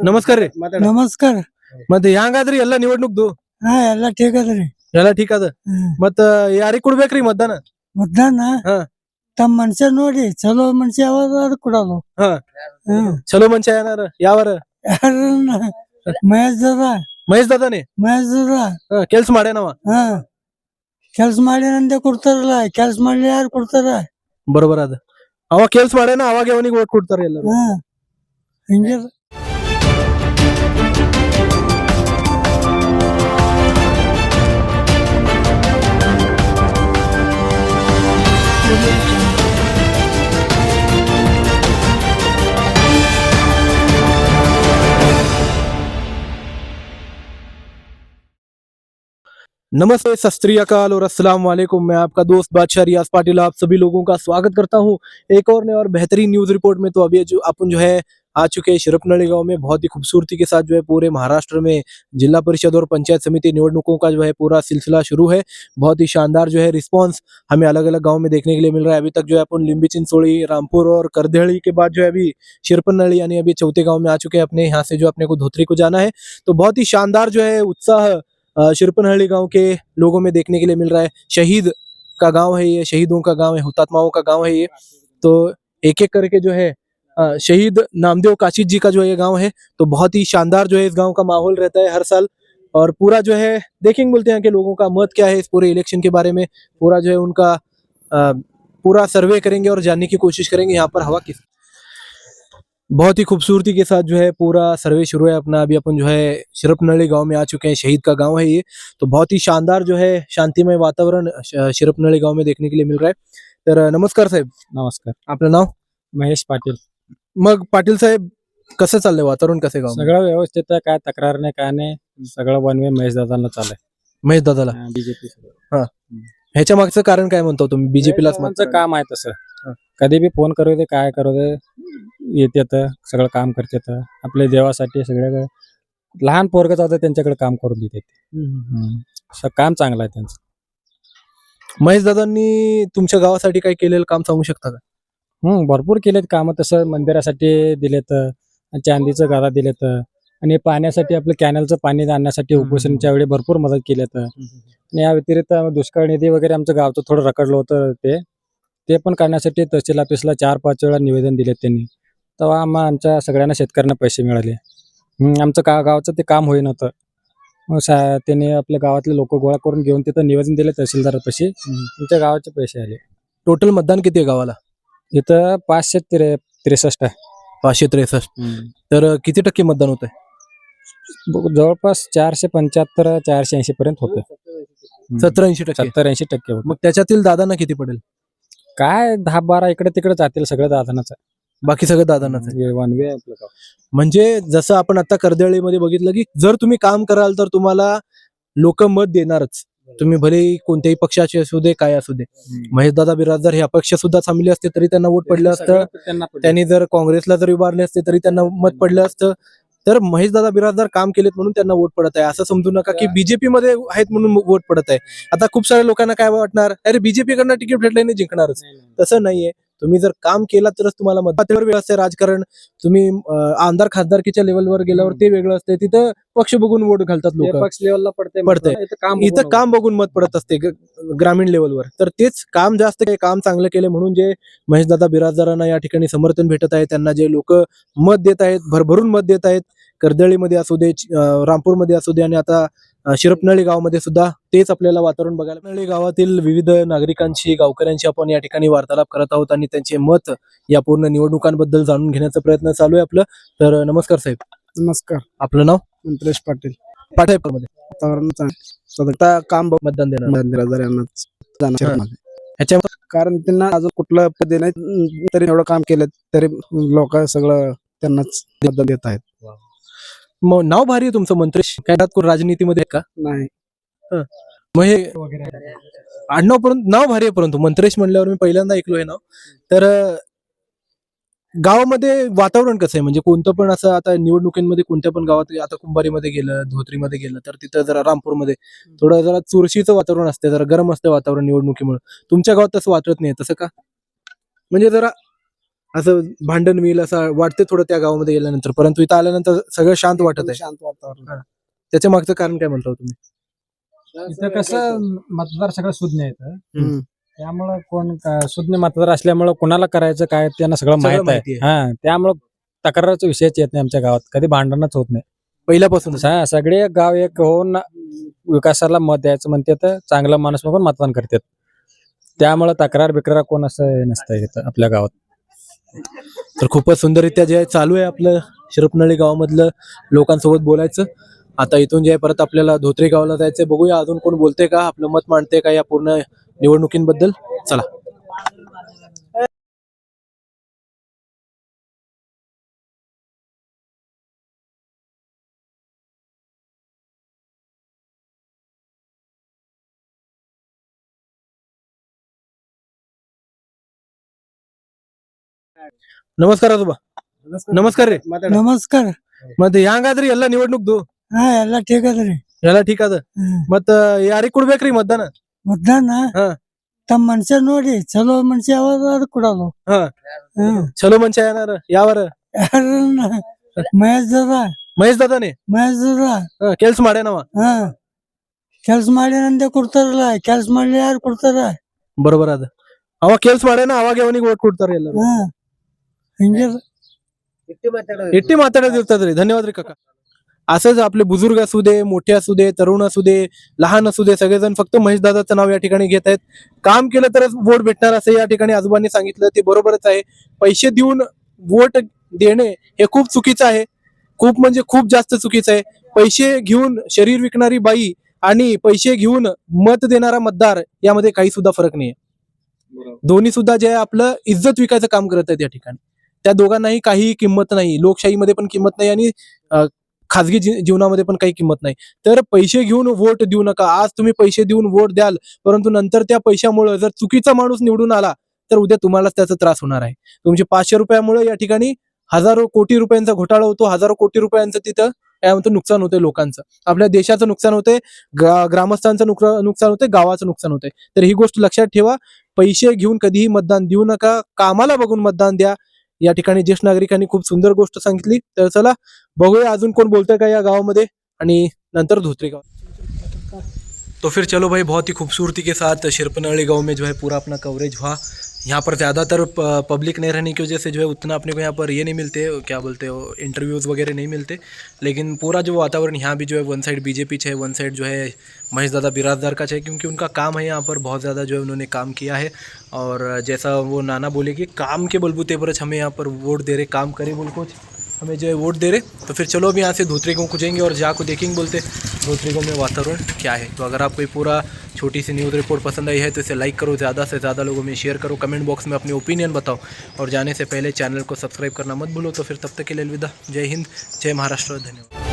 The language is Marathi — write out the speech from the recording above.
ನಮಸ್ಕಾರ ರೀ. ನಮಸ್ಕಾರ. ಮತ್ತೆ ಹೆಂಗಾದ್ರಿ ಎಲ್ಲಾ ನಿವಡ್ನುಕ್ದು ಹಾ ಎಲ್ಲ ಠೀಕ್ ಅದ್ರಿ. ಎಲ್ಲಾ ಠೀಕ್ ಅದ. ಮತ್ತ ಯಾರಿಗ್ ಕೊಡ್ಬೇಕ್ರಿ ಮತದಾನ? ಮಧ್ಯಾಹ್ನ ಹಾ. ತಮ್ಮ ಮನುಷ್ಯ ನೋಡಿ ಚಲೋ ಮನುಷ್ಯ ಯಾವಾಗ ಅದು ಕೊಡೋದು. ಹಾ. ಚಲೋ ಮನುಷ್ಯ ಏನಾರ ಯಾವಾರ? ಯಾರನ್ನ ಮಹೇಶ್ ದಾದ ಮಹೇಶ್ ದಾದಾನಿ ಕೆಲ್ಸ ಮಾಡ್ಯಾನವ. ಹಾ ಕೆಲ್ಸ ಮಾಡಿ ಅಂದೆ ಕೊಡ್ತಾರಲ್ಲ, ಕೆಲ್ಸ ಮಾಡ್ಲಿ ಯಾರು ಕೊಡ್ತಾರ? ಬರೋಬರ ಅದ. ಅವ ಕೆಲ್ಸ ಮಾಡ್ಯಾನ, ಅವಾಗ ಅವನಿಗೆ ಓಟ್ ಕೊಡ್ತಾರ ಎಲ್ಲರೂ. ಹಾ ಹಿಂಗೆ. नमस्ते, सत श्री अकाल और अस्सलाम वालेकुम। मैं आपका दोस्त बादशाह रियाज पाटिल आप सभी लोगों का स्वागत करता हूं एक और नए और बेहतरीन न्यूज रिपोर्ट में। तो अभी जो अपन जो है आ चुके हैं शिरपनहल्ली गांव में। बहुत ही खूबसूरती के साथ जो है पूरे महाराष्ट्र में जिला परिषद और पंचायत समिति निवडणुकों का जो है पूरा सिलसिला शुरू है। बहुत ही शानदार जो है रिस्पांस हमें अलग अलग गांव में देखने के लिए मिल रहा है। अभी तक जो है अपन लिंबी चिंचोड़ी, रामपुर और करदेहड़ी के बाद जो है अभी शिरपनहल्ली यानी अभी चौथे गाँव में आ चुके हैं अपने। यहाँ से जो अपने को धोत्री को जाना है, तो बहुत ही शानदार जो है उत्साह शिरपनहल्ली गांव के लोगों में देखने के लिए मिल रहा है। शहीद का गांव है ये, शहीदों का गांव है, हुतात्माओं का गांव है ये। तो एक एक करके जो है शहीद नामदेव काशिद जी का जो है ये गांव है। तो बहुत ही शानदार जो है इस गांव का माहौल रहता है हर साल। और पूरा जो है देखेंगे, बोलते हैं कि लोगों का मत क्या है इस पूरे इलेक्शन के बारे में। पूरा जो है उनका पूरा सर्वे करेंगे और जानने की कोशिश करेंगे यहाँ पर हवा किस। बहुत ही खूबसूरती के साथ जो है पूरा सर्वे शुरू है अपना। अभी अपन जो है शिरपनहल्ली गांव में आ चुके हैं, शहीद का गांव है ये। तो बहुत ही शानदार जो है शांतिमय वातावरण शिरपनहल्ली गांव में देखने के लिए मिल रहा है। तर नमस्कार साहेब. नमस्कार. आपलं नाव? महेश पाटील. मग पाटील साहेब, कसं चाललंय वातावरण, कसं गाव? सगळं व्यवस्थित आहे, काय तक्रार नाही, काय नाही. सगळं वन वे महेश दादांना चाललंय. महेश दादाला बीजेपी ह्याच्या मागचं कारण काय म्हणतो तुम्ही? बीजेपीलाच काम आहे तसं. कधी बी फोन करू दे, काय करू दे, येतात सगळं काम करतात. आपल्या देवासाठी सगळं लहान पोरग जातं त्यांच्याकडे काम करून देते. काम चांगलं आहे त्यांचं. महेश दादांनी तुमच्या गावासाठी काय केलेलं काम सांगू शकता का? भरपूर केलेत काम. तसं मंदिरासाठी दिलेत, चांदीचं गाडा दिलेत, आणि पाण्यासाठी आपलं कॅनलचं पाणी आणण्यासाठी उपोषणच्या वेळी भरपूर मदत केलेत. आणि या व्यतिरिक्त दुष्काळ निधी वगैरे आमचं गावचं थोडं रखडलं होतं, ते पण करण्यासाठी तहसील ऑफिसला 4-5 वेळा निवेदन दिले त्यांनी. तेव्हा आमच्या सगळ्यांना शेतकऱ्यांना पैसे मिळाले. आमचं गावचं ते काम होई नव्हतं. मग त्यांनी आपल्या गावातले लोक गोळा करून घेऊन तिथं निवेदन दिले तहसीलदारापाशी. आमच्या गावाचे पैसे आले. टोटल मतदान किती आहे गावाला? इथं 563 आहे. 563. तर किती टक्के मतदान होत आहे? जवळपास 475-480 पर्यंत होतं. 70-80%. 70-80% होतं. मग त्याच्यातील दादांना किती पडेल? काय 10-12 इकडे तिकडे जातील, सगळं दादांनाच आहे. बाकी सगळं दादांनाच आहे. वन वे आपलं गाव. म्हणजे जसं आपण आता करदेहळीमध्ये बघितलं की जर तुम्ही काम कराल तर तुम्हाला लोक मत देणारच. तुम्ही भले कोणत्याही पक्षाचे असू दे, काय असू दे. महेशदादा बिराजदार हे अपक्ष सुद्धा थांबले असते तरी त्यांना वोट पडलं असतं. त्यांनी जर काँग्रेसला जर उभारले असते तरी त्यांना मत पडलं असतं. तर महेशदादा बिराजदार काम केलेत म्हणून त्यांना वोट पडत आहे. असं समजू नका की बीजेपी मध्ये आहेत म्हणून वोट पडत आहे. आता खूप साऱ्या लोकांना काय वाटणार, अरे बीजेपी कडनं तिकीट भेटल्याने जिंकणारच. तसं नाहीये. तुम्ही जर काम केला तरच तुम्हाला मतदार वेळ असते. राजकारण तुम्ही आमदार खासदारकीच्या लेवलवर गेल्यावर ते वेगळं असते. तिथं पक्ष बघून वोट घालतात लोक. पक्ष लेवलला पडते. इथं काम बघून मत पडत असते ग्रामीण लेवलवर. तर तेच काम जास्त काम चांगलं केले म्हणून जे महेशदादा बिराजदारांना या ठिकाणी समर्थन भेटत आहे, त्यांना जे लोक मत देत आहेत, भरभरून मत देत आहेत. करदेहळीमध्ये असू दे, रामपूरमध्ये असू दे, आणि आता शिरपनहल्ली गावामध्ये सुद्धा तेच आपल्याला वातावरण बघायला. शिरपनहल्ली गावातील विविध नागरिकांशी, गावकऱ्यांशी आपण या ठिकाणी वार्तालाप करत आहोत आणि त्यांचे मत या पूर्ण निवडणुकांबद्दल जाणून घेण्याचा प्रयत्न चालू आहे आपलं. तर नमस्कार साहेब. नमस्कार. आपलं नाव? मंत्रेश पाटील. पाठायपूरमध्ये वातावरण काम मतदान देणार ह्याच्या कारण त्यांना अजून कुठलं पद नाही, तरी एवढं काम केलं तरी लोक सगळं त्यांनाच मतदान देत आहेत. मग नाव भारी आहे तुमचं मंत्रेश. काय राजनीतीमध्ये का नाही? मग हे आडनाव परंतु नाव भारी आहे, परंतु मंत्रेश म्हणल्यावर मी पहिल्यांदा ऐकलो हे नाव. तर गावामध्ये वातावरण कसं आहे, म्हणजे कोणतं पण असं आता निवडणुकीमध्ये कोणत्या पण गावात, आता कुंभारीमध्ये गेलं, धोत्रीमध्ये गेलं, तर तिथं जरा रामपूरमध्ये थोडं जरा चुरशीचं वातावरण असते, जरा गरम असतं वातावरण निवडणुकीमुळे. तुमच्या गावात तसं वाटत नाही, तसं का? म्हणजे जरा असं भांडण होईल असं वाटते थोडं त्या गावामध्ये गेल्यानंतर, परंतु इथं आल्यानंतर सगळं शांत वाटत आहे. शांत वातावरण. त्याच्या मागचं कारण काय म्हणता तुम्ही? इथं कसं मतदार सगळं सुज्ञ आहेत. हम्म. त्यामुळं सुज्ञ मतदार असल्यामुळं कोणाला करायचं काय त्यांना सगळं माहित माहिती आहे. हा, त्यामुळं तक्राराचा विषयच येत नाही आमच्या गावात, कधी भांडणच होत नाही. पहिल्यापासून सगळे गाव एक होऊन विकासाला मत द्यायचं म्हणते, तर चांगला माणूस बघून मतदान करतात. त्यामुळं तक्रार बिक्रार कोण असं नसतं इथं आपल्या गावात. तर खूपच सुंदररित्या जे आहे चालू आहे आपलं शिरपनळी गावामधलं लोकांसोबत बोलायचं. आता इथून जे आहे परत आपल्याला धोत्रे गावाला जायचंय. बघूया अजून कोण बोलते का, आपलं मत मांडते का या पूर्ण निवडणुकींबद्दल. चला. ನಮಸ್ಕಾರ ಆಜೋಬಾ. ನಮಸ್ಕಾರ ರೀ. ನಮಸ್ಕಾರ. ಮತ್ತೆ ಹೆಂಗಾದ್ರಿ ಎಲ್ಲ ನಿವಡ್ಣುಕ್ದು? ಹಾ ಎಲ್ಲ ಠೀಕ್ ಅದ್ರಿ. ಎಲ್ಲ ಠೀಕ್ ಅದ. ಮತ್ತ ಯಾರಿಗ್ ಕೊಡ್ಬೇಕ್ರಿ ಮತದಾನ? ಮಧ್ಯಾಹ್ನ ಹಾ. ತಮ್ಮ ಮನುಷ್ಯ ನೋಡಿ ಚಲೋ ಮನುಷ್ಯ ಯಾವಾಗ ಅದು ಕೊಡೋದು. ಹಾ. ಚಲೋ ಮನುಷ್ಯ ಏನಾರ ಯಾವಾರ? ಯಾರನ್ನ ಮಹೇಶ್ ದಾದಾನೇ ದಾದ ಕೆಲ್ಸ ಮಾಡ್ಯಾನವ. ಹಾ ಕೆಲ್ಸ ಮಾಡಿ ಅಂದೆ ಕೊಡ್ತಾರಲ್ಲ, ಕೆಲ್ಸ ಮಾಡ್ಲಿ ಯಾರು ಕೊಡ್ತಾರ? बरोबर ಅದ. ಅವ ಕೆಲ್ಸ ಮಾಡ್ಯಾನ, ಅವಾಗ ಅವನಿಗೆ ಓಟ್ ಕೊಡ್ತಾರ ಎಲ್ಲರೂ. ಹಾ ಹಿಂಗೆ एकटी माताडत इರ್ತದ್ರಿ. धन्यवाद रे काका. असंच आपले बुजुर्ग असू दे, मोठे असू दे, तरुण असू दे, लहान असू दे, सगळेजण फक्त महेश दादाचं नाव या ठिकाणी घेत आहेत. काम केलं तरच वोट भेटणार असं या ठिकाणी आजोबांनी सांगितलं. ते बरोबरच आहे. पैसे देऊन वोट देणे हे खूप चुकीचं आहे. खूप म्हणजे खूप जास्त चुकीचं आहे. पैसे घेऊन शरीर विकणारी बाई आणि पैसे घेऊन मत देणारा मतदार यामध्ये काही सुद्धा फरक नाहीये. दोन्ही सुद्धा जे आहे आपलं इज्जत विकायचं काम करत आहेत या ठिकाणी. त्या दोघांनाही काही किंमत नाही. लोकशाहीमध्ये पण किंमत नाही आणि खाजगी जीवनामध्ये पण काही किंमत नाही. तर पैसे घेऊन वोट देऊ नका. आज तुम्ही पैसे देऊन वोट द्याल, परंतु नंतर त्या पैशामुळे जर चुकीचा माणूस निवडून आला तर उद्या तुम्हालाच त्याचा त्रास होणार आहे. तुमचे 500 रुपयामुळे या ठिकाणी हजारो कोटी रुपयांचा घोटाळा होतो. हजारो कोटी रुपयांचं तिथं काय म्हणतो नुकसान होते लोकांचं. आपल्या देशाचं नुकसान होते, ग्रामस्थांचं नुकसान होते, गावाचं नुकसान होते. तर ही गोष्ट लक्षात ठेवा. पैसे घेऊन कधीही मतदान देऊ नका. कामाला बघून मतदान द्या. या ठिकाणी ज्येष्ठ नागरिकांनी खूप सुंदर गोष्ट सांगितली. तर चला बघूया अजून कोण बोलतंय का या गावामध्ये आणि नंतर धोत्रे गाव. तो फिर चलो भाई, बहुत ही खूबसूरती के साथ शिरपनहल्ली गांव में जो है पूरा अपना कवरेज हुआ. यहाँ पर ज़्यादातर पब्लिक नहीं रहने की वजह से जो है उतना अपने को यहाँ पर ये नहीं मिलते, क्या बोलते हो, इंटरव्यूज़ वगैरह नहीं मिलते. लेकिन पूरा जो वातावरण यहाँ भी जो है वन साइड बीजेपी है, वन साइड जो है महेश दादा बिराजदार का है, क्योंकि उनका काम है यहाँ पर बहुत ज़्यादा जो है उन्होंने काम किया है. और जैसा वो नाना बोले कि काम के बलबूते पर हमें यहाँ पर वोट दे रहे, काम करे बोल कुछ हमें जो है वोट दे रहे. तो फिर चलो अभी यहाँ से धोत्रे गाँव को जाएंगे और जा को देखेंगे बोलते धोत्रे गाँव में वातावरण क्या है. तो अगर आपको ये पूरा छोटी सी न्यूज़ रिपोर्ट पसंद आई है तो इसे लाइक करो, ज़्यादा से ज़्यादा लोगों में शेयर करो, कमेंट बॉक्स में अपनी ओपिनियन बताओ और जाने से पहले चैनल को सब्सक्राइब करना मत भूलो. तो फिर तब तक के लिए अलविदा. जय हिंद, जय महाराष्ट्र, धन्यवाद.